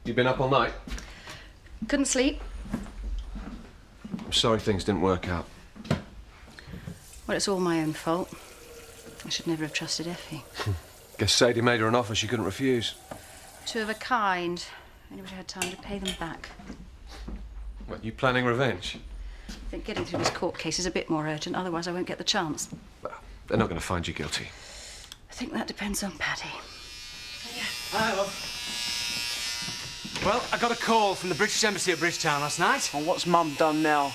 You been up all night? Couldn't sleep. I'm sorry things didn't work out. Well, it's all my own fault. I should never have trusted Effie. Guess Sadie made her an offer she couldn't refuse. Two of a kind. Only wish I had time to pay them back. What, you planning revenge? I think getting through this court case is a bit more urgent, otherwise I won't get the chance. Well, they're not going to find you guilty. I think that depends on Paddy. Hi, love. Well, I got a call from the British Embassy at Bridgetown last night. And what's Mum done now?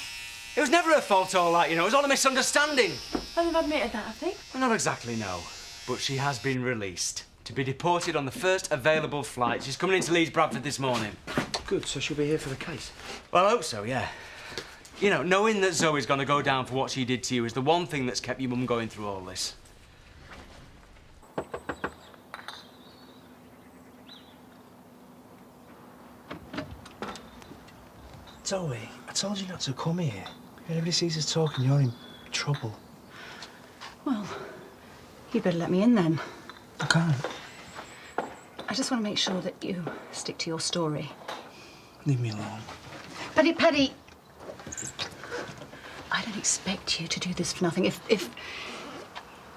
It was never her fault, all that, you know. It was all a misunderstanding. Well, they've admitted that, have they? Well, not exactly, no. But she has been released to be deported on the first available flight. She's coming into Leeds Bradford this morning. Good, so she'll be here for the case. Well, I hope so, yeah. You know, knowing that Zoe's going to go down for what she did to you is the one thing that's kept your mum going through all this. Zoe, I told you not to come here. If anybody sees us talking, you're in trouble. Well, you better let me in then. I can't. I just want to make sure that you stick to your story. Leave me alone. Paddy, I don't expect you to do this for nothing. If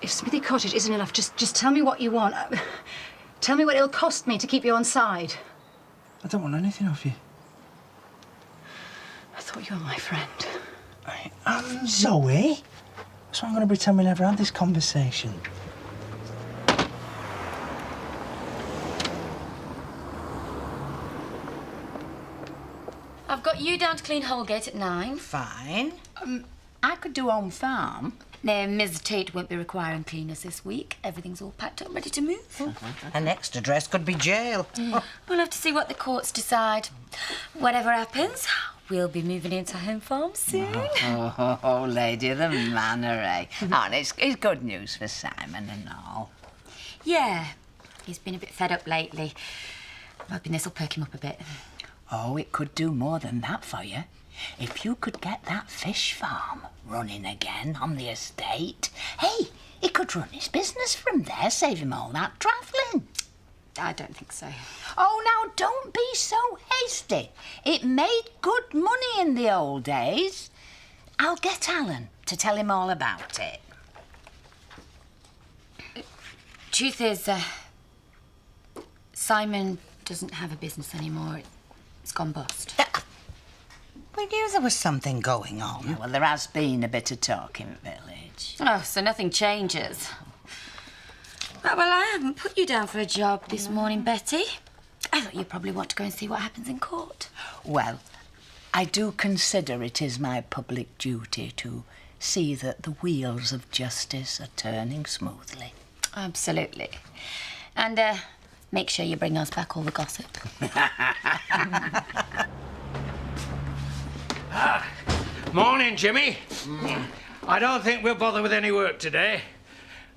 Smithy Cottage isn't enough, just tell me what you want. Tell me what it'll cost me to keep you on side. I don't want anything off you. I thought you were my friend. I am Zoe. So I'm going to pretend we never had this conversation. I've got you down to clean Holgate at 9. Fine. I could do home farm. No, Ms. Tate won't be requiring cleaners this week. Everything's all packed up, ready to move. An next address could be jail. We'll have to see what the courts decide. Whatever happens, we'll be moving into home farm soon. Oh, lady of the manor, eh? Oh, and it's good news for Simon and all. Yeah, he's been a bit fed up lately. I'm hoping this'll perk him up a bit. Oh, it could do more than that for you. If you could get that fish farm running again on the estate, hey, he could run his business from there, save him all that travelling. I don't think so. Oh, now, don't be so hasty. It made good money in the old days. I'll get Alan to tell him all about it. Truth is, Simon doesn't have a business anymore. It's gone bust. We knew there was something going on. Well, there has been a bit of talk in the village. Oh, so nothing changes. Well, I haven't put you down for a job this morning, Betty. I thought you'd probably want to go and see what happens in court. Well, I do consider it is my public duty to see that the wheels of justice are turning smoothly. Absolutely. And make sure you bring us back all the gossip. Morning, Jimmy. I don't think we'll bother with any work today.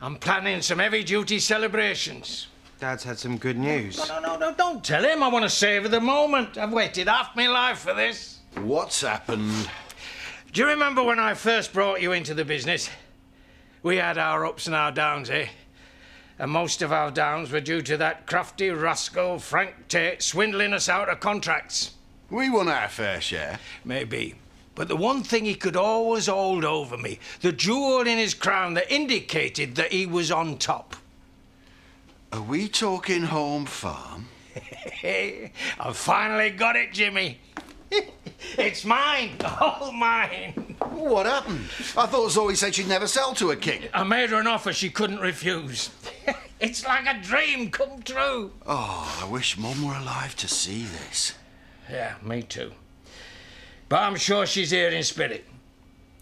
I'm planning some heavy-duty celebrations. Dad's had some good news. No, don't tell him. I want to savour the moment. I've waited half my life for this. What's happened? Do you remember when I first brought you into the business? We had our ups and our downs, eh? And most of our downs were due to that crafty rascal Frank Tate swindling us out of contracts. We won our fair share. Maybe. But the one thing he could always hold over me, the jewel in his crown that indicated that he was on top. Are we talking home farm? I've finally got it, Jimmy. It's mine, all mine. What happened? I thought Zoe said she'd never sell to a king. I made her an offer she couldn't refuse. It's like a dream come true. Oh, I wish Mum were alive to see this. Yeah, me too. But I'm sure she's here in spirit.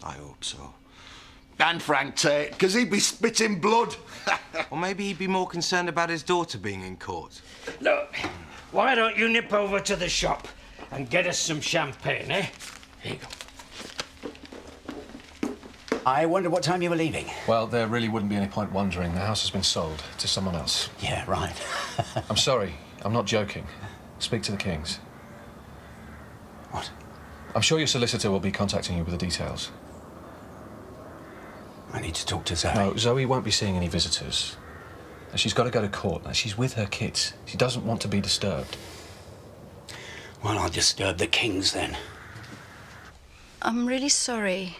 I hope so. And Frank Tate, because he'd be spitting blood. Or maybe he'd be more concerned about his daughter being in court. Look, why don't you nip over to the shop and get us some champagne, eh? Here you go. I wonder what time you were leaving. Well, there really wouldn't be any point wondering. The house has been sold to someone else. Yeah, right. I'm sorry. I'm not joking. Speak to the Kings. What? I'm sure your solicitor will be contacting you with the details. I need to talk to Zoe. No, Zoe won't be seeing any visitors. She's got to go to court. She's with her kids. She doesn't want to be disturbed. Well, I'll disturb the kings then. I'm really sorry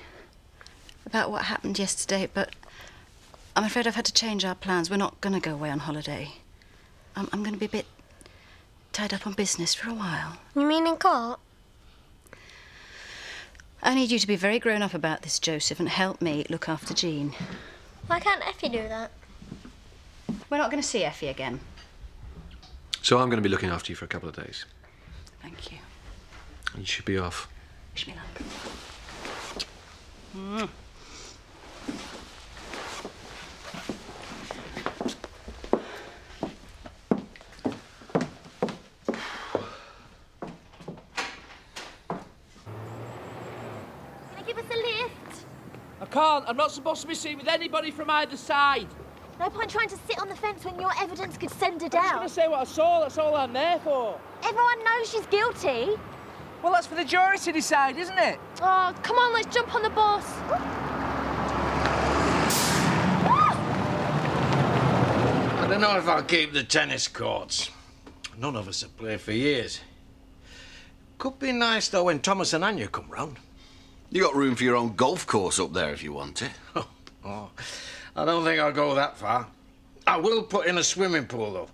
about what happened yesterday, but I'm afraid I've had to change our plans. We're not going to go away on holiday. I'm going to be a bit tied up on business for a while. You mean in court? I need you to be very grown up about this, Joseph, and help me look after Jean. Why can't Effie do that? We're not going to see Effie again. So I'm going to be looking after you for a couple of days. Thank you. You should be off. Wish me luck. I can't. I'm not supposed to be seen with anybody from either side. No point trying to sit on the fence when your evidence could send her I'm just down. going to say what I saw. That's all I'm there for. Everyone knows she's guilty. Well, that's for the jury to decide, isn't it? Oh, come on, let's jump on the bus. I don't know if I'll keep the tennis courts. None of us have played for years. Could be nice, though, when Thomas and Anya come round. You got room for your own golf course up there if you want it. Oh, I don't think I'll go that far. I will put in a swimming pool, though.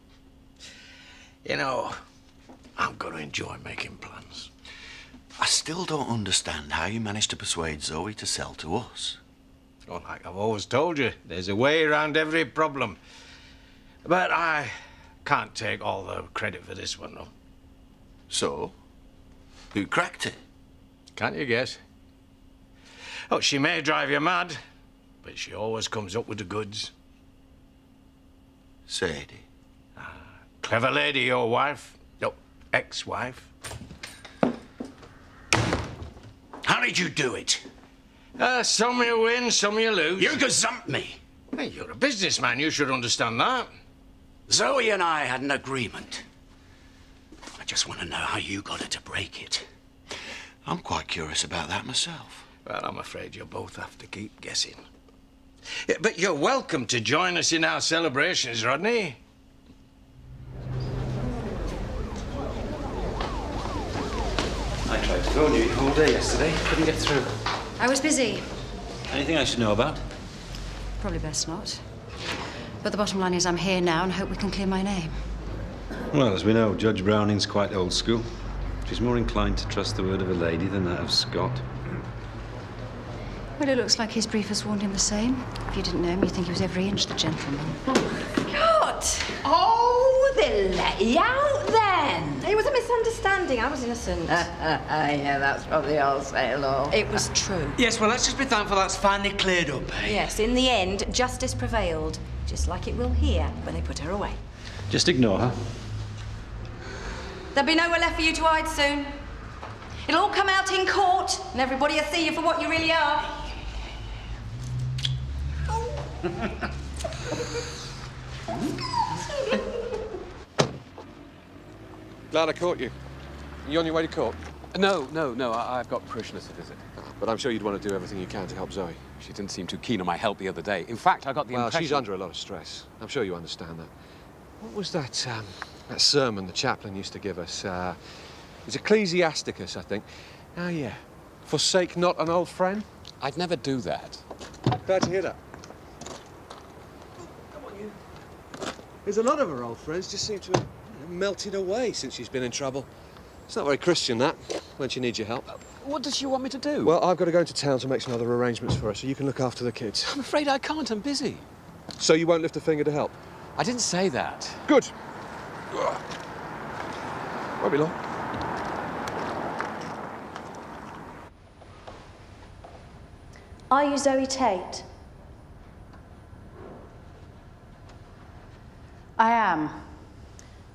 You know, I'm going to enjoy making plans. I still don't understand how you managed to persuade Zoe to sell to us. Well, like I've always told you, there's a way around every problem. But I can't take all the credit for this one, though. So, who cracked it? Can't you guess? Oh, she may drive you mad, but she always comes up with the goods. Sadie. Clever lady, your wife. No, ex-wife. How did you do it? Some you win, some you lose. You gazumped me. Hey, you're a businessman. You should understand that. Zoe and I had an agreement. I just want to know how you got her to break it. I'm quite curious about that myself. Well, I'm afraid you'll both have to keep guessing. Yeah, but you're welcome to join us in our celebrations, Rodney. I tried to phone you all day yesterday. Couldn't get through. I was busy. Anything I should know about? Probably best not. But the bottom line is I'm here now and hope we can clear my name. Well, as we know, Judge Browning's quite old school. She's more inclined to trust the word of a lady than that of Scott. Well, it looks like his brief has warned him the same. If you didn't know him, you'd think he was every inch the gentleman. What? Oh, they let you out then. It was a misunderstanding. I was innocent. Yeah, that's probably all say law. It was true. Yes, well, let's just be thankful that's finally cleared up, eh? Yes, in the end, justice prevailed, just like it will here when they put her away. Just ignore her. There'll be nowhere left for you to hide soon. It'll all come out in court, and everybody will see you for what you really are. Glad I caught you. You on your way to court? No. I've got parishioners to visit. But I'm sure you'd want to do everything you can to help Zoe. She didn't seem too keen on my help the other day. In fact, I got the impression... Well, she's under a lot of stress. I'm sure you understand that. What was that sermon the chaplain used to give us? It was Ecclesiasticus, I think. Oh, yeah. Forsake not an old friend. I'd never do that. Glad to hear that. Come on, you. There's a lot of her old friends just seem to have melted away since she's been in trouble. It's not very Christian, that, when she needs your help. What does she want me to do? Well, I've got to go into town to make some other arrangements for her, so you can look after the kids. I'm afraid I can't. I'm busy. So you won't lift a finger to help? I didn't say that. Good. Won't be long. Are you Zoe Tate? I am.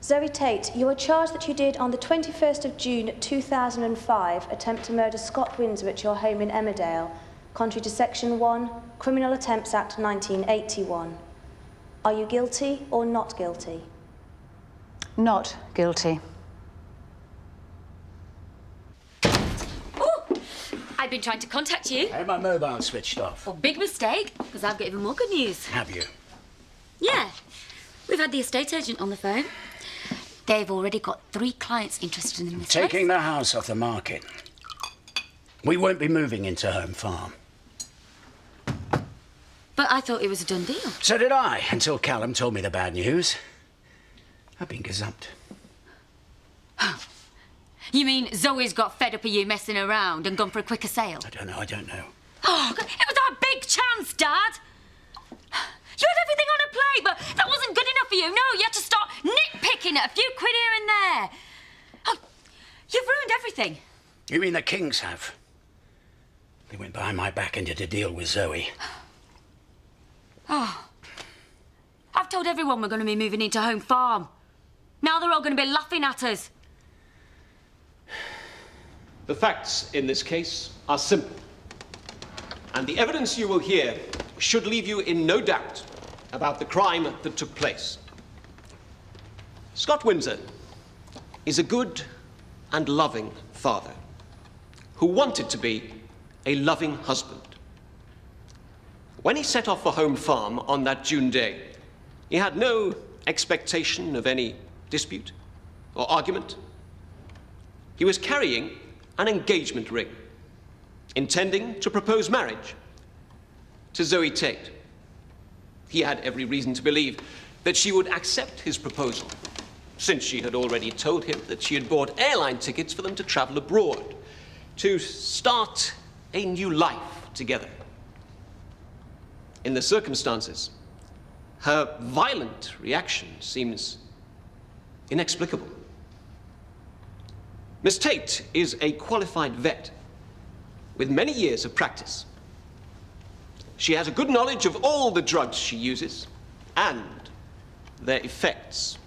Zoe Tate, you are charged that you did on the 21st of June 2005 attempt to murder Scott Windsor at your home in Emmerdale, contrary to Section 1, Criminal Attempts Act 1981. Are you guilty or not guilty? Not guilty. Oh, I've been trying to contact you. Hey, my mobile switched off. Well, big mistake, because I've got even more good news. Have you? Yeah. We've had the estate agent on the phone. They've already got 3 clients interested in this Taking place. the house off the market. We won't be moving into Home Farm. But I thought it was a done deal. So did I, until Callum told me the bad news. I've been gazumped. You mean Zoe's got fed up of you messing around and gone for a quicker sale? I don't know. Oh, God, it was our big chance, Dad. You had everything on a plate, but that wasn't good enough for you. No, you had to start nitpicking at a few quid here and there. Oh, you've ruined everything. You mean the Kings have? They went behind my back and did a deal with Zoe. Oh, I've told everyone we're going to be moving into Home Farm. Now they're all going to be laughing at us. The facts in this case are simple. And the evidence you will hear should leave you in no doubt about the crime that took place. Scott Windsor is a good and loving father who wanted to be a loving husband. When he set off for Home Farm on that June day, he had no expectation of any dispute or argument. He was carrying an engagement ring, intending to propose marriage to Zoe Tate. He had every reason to believe that she would accept his proposal, since she had already told him that she had bought airline tickets for them to travel abroad, to start a new life together. In the circumstances, her violent reaction seems inexplicable. Miss Tate is a qualified vet with many years of practice. She has a good knowledge of all the drugs she uses and their effects.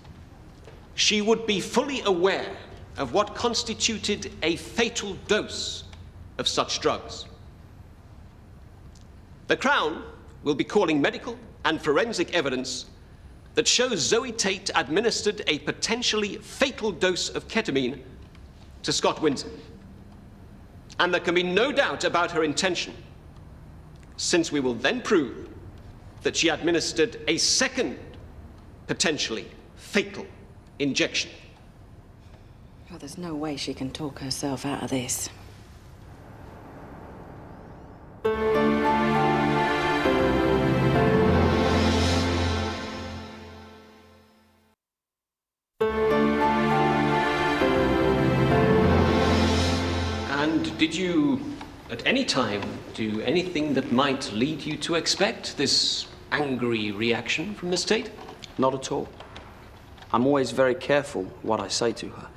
She would be fully aware of what constituted a fatal dose of such drugs. The Crown will be calling medical and forensic evidence that shows Zoe Tate administered a potentially fatal dose of ketamine to Scott Windsor. And there can be no doubt about her intention, since we will then prove that she administered a second, potentially fatal injection. Well, there's no way she can talk herself out of this. And did you, at any time, do anything that might lead you to expect this angry reaction from Miss Tate? Not at all. I'm always very careful what I say to her.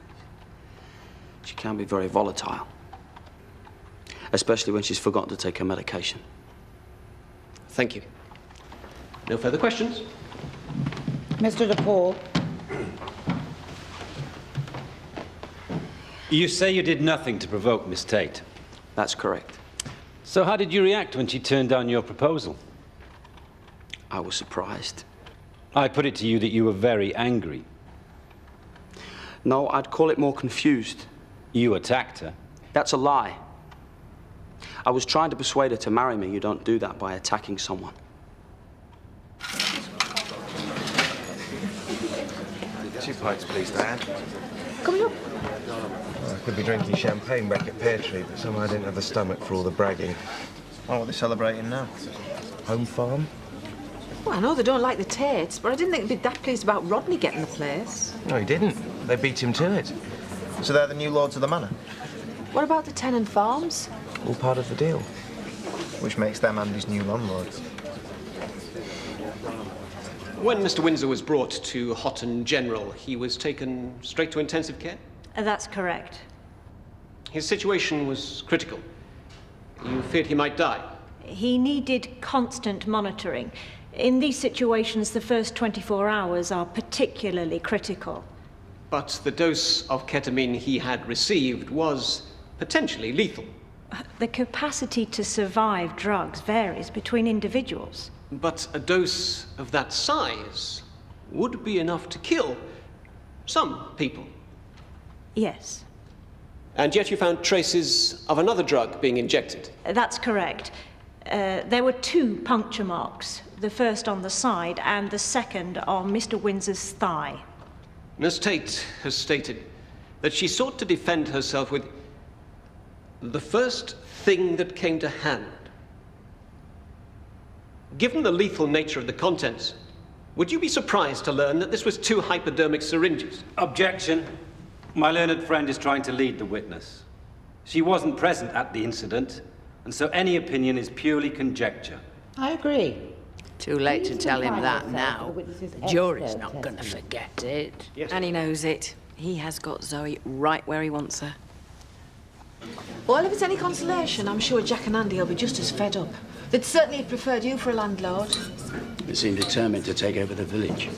She can be very volatile, especially when she's forgotten to take her medication. Thank you. No further questions? Mr. DePaul. You say you did nothing to provoke Miss Tate? That's correct. So how did you react when she turned down your proposal? I was surprised. I put it to you that you were very angry. No, I'd call it more confused. You attacked her? That's a lie. I was trying to persuade her to marry me. You don't do that by attacking someone. 2 pints, please, Dad. Coming up. Well, I could be drinking champagne back at Pear Tree, but somehow I didn't have the stomach for all the bragging. Oh, what are they celebrating now? Home Farm? Well, I know they don't like the Tates, but I didn't think they'd be that pleased about Rodney getting the place. No, he didn't. They beat him to it. So they're the new lords of the manor? What about the Tennant Farms? All part of the deal. Which makes them Andy's new landlords. When Mr. Windsor was brought to Houghton General, he was taken straight to intensive care? That's correct. His situation was critical. You feared he might die? He needed constant monitoring. In these situations, the first 24 hours are particularly critical. But the dose of ketamine he had received was potentially lethal. The capacity to survive drugs varies between individuals. But a dose of that size would be enough to kill some people. Yes. And yet you found traces of another drug being injected. That's correct. There were 2 puncture marks, the first on the side and the second on Mr. Windsor's thigh. Miss Tate has stated that she sought to defend herself with the first thing that came to hand. Given the lethal nature of the contents, would you be surprised to learn that this was 2 hypodermic syringes? Objection. My learned friend is trying to lead the witness. She wasn't present at the incident, and so any opinion is purely conjecture. I agree. Too late to tell him that now. The jury's not going to forget it. Yes. And he knows it. He has got Zoe right where he wants her. Well, if it's any consolation, I'm sure Jack and Andy will be just as fed up. They'd certainly have preferred you for a landlord. They seem determined to take over the village.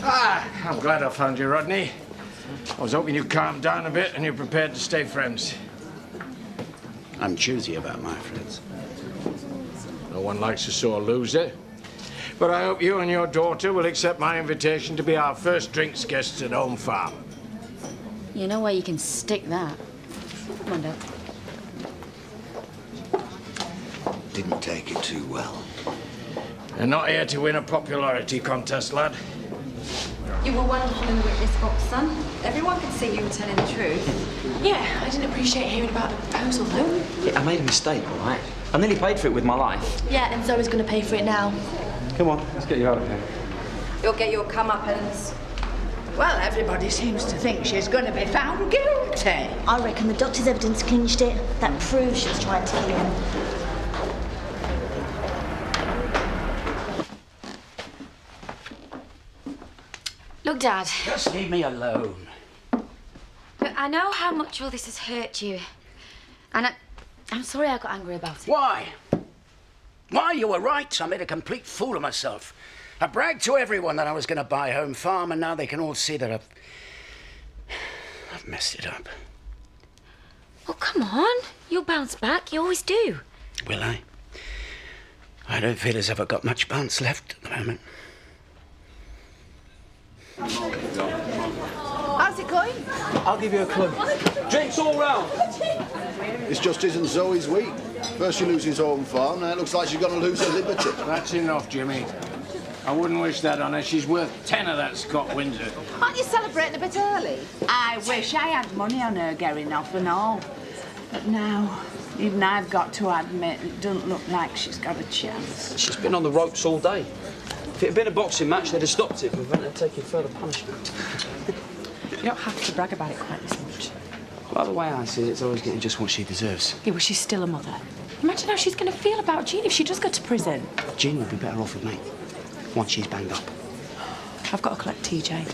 I'm glad I found you, Rodney. I was hoping you'd calm down a bit and you're prepared to stay friends. I'm choosy about my friends. No one likes a sore loser. But I hope you and your daughter will accept my invitation to be our first drinks guests at Home Farm. You know where you can stick that. Come on, Dad. Didn't take it too well. You're not here to win a popularity contest, lad. You were wonderful in the witness box, son. Everyone could see you were telling the truth. Yeah, I didn't appreciate hearing about the proposal, though. Yeah, I made a mistake, all right? I nearly paid for it with my life. Yeah, and Zoe's going to pay for it now. Come on, let's get you out of here. You'll get your comeuppance. Well, everybody seems to think she's going to be found guilty. I reckon the doctor's evidence clinched it. That proves she's trying to kill him. Look, Dad. Just leave me alone. Look, I know how much all this has hurt you. And I'm sorry I got angry about it. Why? Why? You were right. I made a complete fool of myself. I bragged to everyone that I was going to buy Home Farm, and now they can all see that I've messed it up. Well, come on. You'll bounce back. You always do. Will I? I don't feel as if I've got much bounce left at the moment. How's it going? I'll give you a clue. Drinks all round. This just isn't Zoe's week. First she loses Home Farm, now it looks like she's going to lose her liberty. That's enough, Jimmy. I wouldn't wish that on her. She's worth 10 of that Scott Windsor. Aren't you celebrating a bit early? I wish I had money on her getting off and all. But now, even I've got to admit, it doesn't look like she's got a chance. She's been on the ropes all day. If it had been a boxing match, they'd have stopped it, prevented her taking further punishment. You don't have to brag about it quite this much. Well, the way I see it, it's always getting just what she deserves. Yeah, well, she's still a mother. Imagine how she's going to feel about Jean if she does go to prison. Jean would be better off with me, once she's banged up. I've got to collect TJ.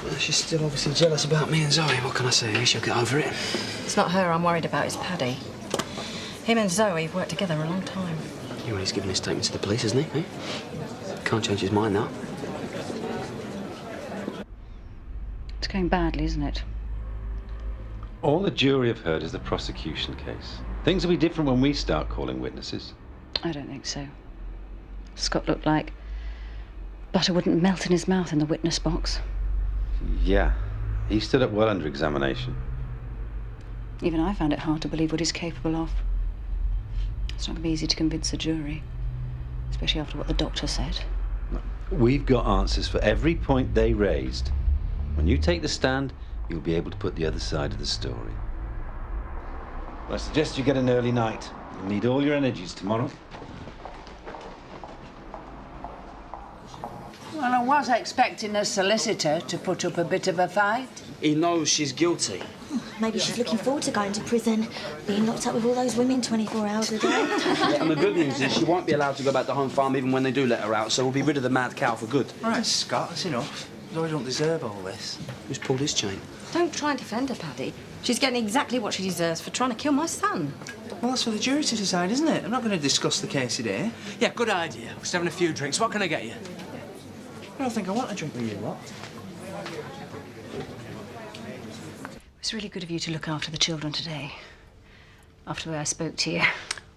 Well, she's still obviously jealous about me and Zoe. What can I say? She'll get over it. It's not her I'm worried about, it's Paddy. Him and Zoe have worked together a long time. You know, he's given his statement to the police, hasn't he? Eh? Can't change his mind now. It's going badly, isn't it? All the jury have heard is the prosecution case. Things will be different when we start calling witnesses. I don't think so. Scott looked like butter wouldn't melt in his mouth in the witness box. Yeah, he stood up well under examination. Even I found it hard to believe what he's capable of. It's not going to be easy to convince a jury, especially after what the doctor said. We've got answers for every point they raised. When you take the stand, you'll be able to put the other side of the story. Well, I suggest you get an early night. You'll need all your energies tomorrow. Well, I was expecting a solicitor to put up a bit of a fight. He knows she's guilty. Maybe she's looking forward to going to prison, being locked up with all those women 24 hours a day. Yeah, and the good news is she won't be allowed to go back to Home Farm even when they do let her out, so we'll be rid of the mad cow for good. All right, Scott, that's enough. Zoe don't deserve all this. Who's pulled his chain? Don't try and defend her, Paddy. She's getting exactly what she deserves for trying to kill my son. Well, that's for the jury to decide, isn't it? I'm not going to discuss the case today. Yeah, good idea. We're just having a few drinks. What can I get you? I don't think I want a drink with you, what? It's really good of you to look after the children today, after the way I spoke to you.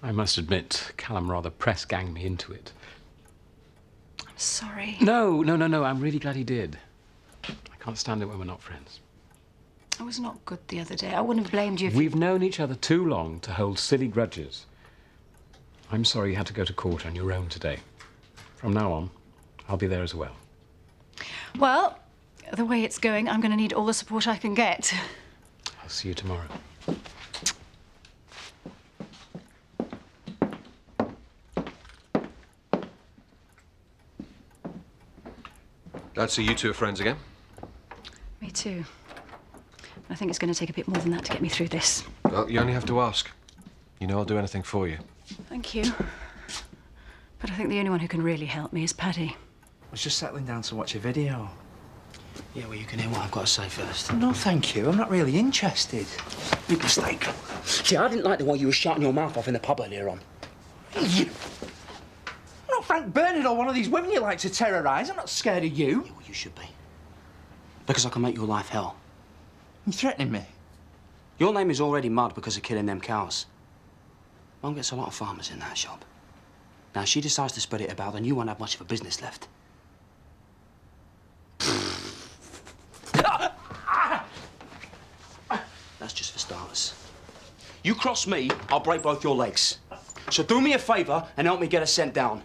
I must admit, Callum rather press-ganged me into it. I'm sorry. No. I'm really glad he did. I can't stand it when we're not friends. I was not good the other day. I wouldn't have blamed you if We've known each other too long to hold silly grudges. I'm sorry you had to go to court on your own today. From now on, I'll be there as well. Well, the way it's going, I'm going to need all the support I can get. I'll see you tomorrow. Dad, so you two are friends again? Me too. I think it's going to take a bit more than that to get me through this. Well, you only have to ask. You know I'll do anything for you. Thank you. But I think the only one who can really help me is Paddy. I was just settling down to watch a video. Yeah, well, you can hear what I've got to say first. No, thank you. I'm not really interested. Big mistake. See, I didn't like the way you were shouting your mouth off in the pub earlier on. You... I'm not Frank Bernard or one of these women you like to terrorise. I'm not scared of you. Yeah, well, you should be. Because I can make your life hell. You threatening me? Your name is already mud because of killing them cows. Mum gets a lot of farmers in that shop. Now, if she decides to spread it about, then you won't have much of a business left. That's just for starters. You cross me, I'll break both your legs. So do me a favour and help me get her sent down.